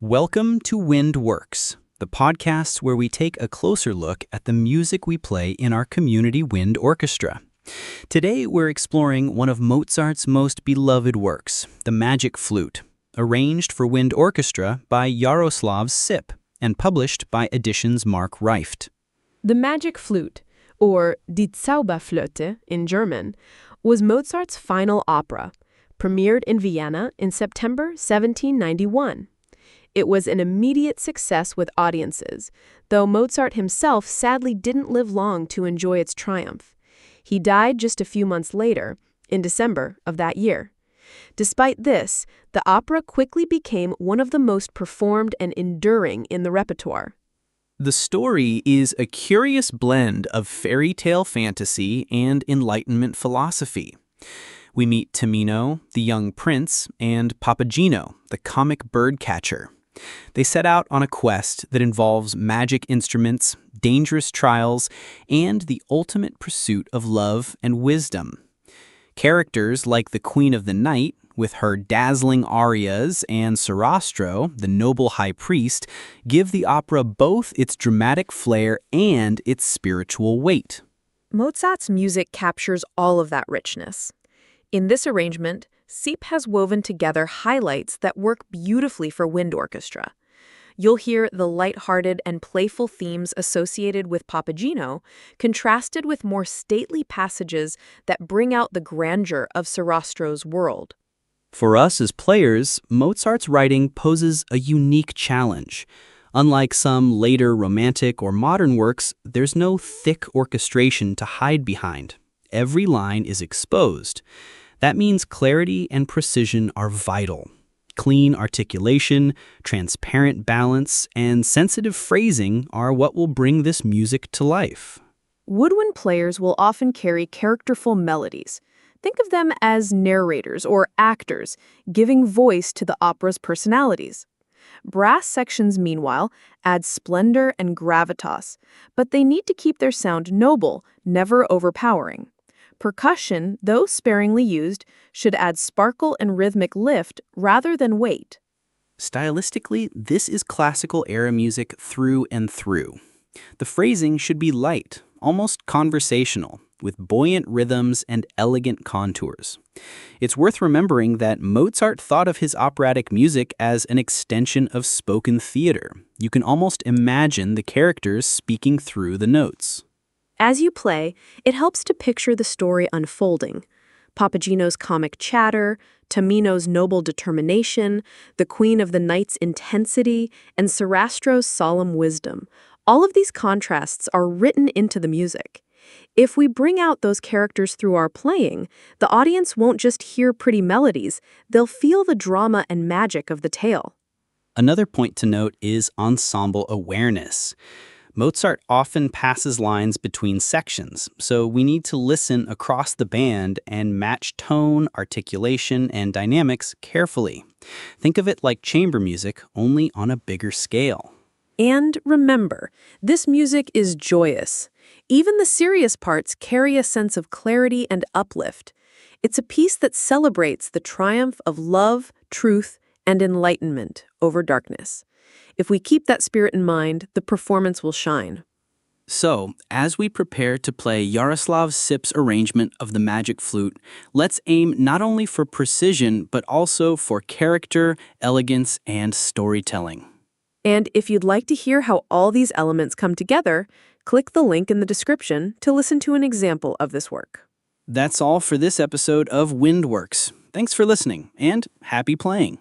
Welcome to Wind Works, the podcast where we take a closer look at the music we play in our community wind orchestra. Today we're exploring one of Mozart's most beloved works, the Magic Flute, arranged for wind orchestra by Jaroslav Sip and published by Editions Marc Reift. The Magic Flute, or Die Zauberflöte in German, was Mozart's final opera, premiered in Vienna in September 1791. It was an immediate success with audiences, though Mozart himself sadly didn't live long to enjoy its triumph. He died just a few months later, in December of that year. Despite this, the opera quickly became one of the most performed and enduring in the repertoire. The story is a curious blend of fairy tale fantasy and Enlightenment philosophy. We meet Tamino, the young prince, and Papageno, the comic bird catcher. They set out on a quest that involves magic instruments, dangerous trials, and the ultimate pursuit of love and wisdom. Characters like the Queen of the Night, with her dazzling arias, and Sarastro, the noble high priest, give the opera both its dramatic flair and its spiritual weight. Mozart's music captures all of that richness. In this arrangement, Sip has woven together highlights that work beautifully for wind orchestra. You'll hear the light-hearted and playful themes associated with Papageno, contrasted with more stately passages that bring out the grandeur of Sarastro's world. For us as players, Mozart's writing poses a unique challenge. Unlike some later romantic or modern works, there's no thick orchestration to hide behind. Every line is exposed. That means clarity and precision are vital. Clean articulation, transparent balance, and sensitive phrasing are what will bring this music to life. Woodwind players will often carry characterful melodies. Think of them as narrators or actors, giving voice to the opera's personalities. Brass sections, meanwhile, add splendor and gravitas, but they need to keep their sound noble, never overpowering. Percussion, though sparingly used, should add sparkle and rhythmic lift rather than weight. Stylistically, this is classical era music through and through. The phrasing should be light, almost conversational, with buoyant rhythms and elegant contours. It's worth remembering that Mozart thought of his operatic music as an extension of spoken theater. You can almost imagine the characters speaking through the notes. As you play, it helps to picture the story unfolding. Papageno's comic chatter, Tamino's noble determination, the Queen of the Night's intensity, and Sarastro's solemn wisdom. All of these contrasts are written into the music. If we bring out those characters through our playing, the audience won't just hear pretty melodies, they'll feel the drama and magic of the tale. Another point to note is ensemble awareness. Mozart often passes lines between sections, so we need to listen across the band and match tone, articulation, and dynamics carefully. Think of it like chamber music, only on a bigger scale. And remember, this music is joyous. Even the serious parts carry a sense of clarity and uplift. It's a piece that celebrates the triumph of love, truth, and enlightenment over darkness. If we keep that spirit in mind, the performance will shine. So, as we prepare to play Jaroslav Sip's arrangement of the Magic Flute, let's aim not only for precision, but also for character, elegance, and storytelling. And if you'd like to hear how all these elements come together, click the link in the description to listen to an example of this work. That's all for this episode of Wind Works. Thanks for listening, and happy playing.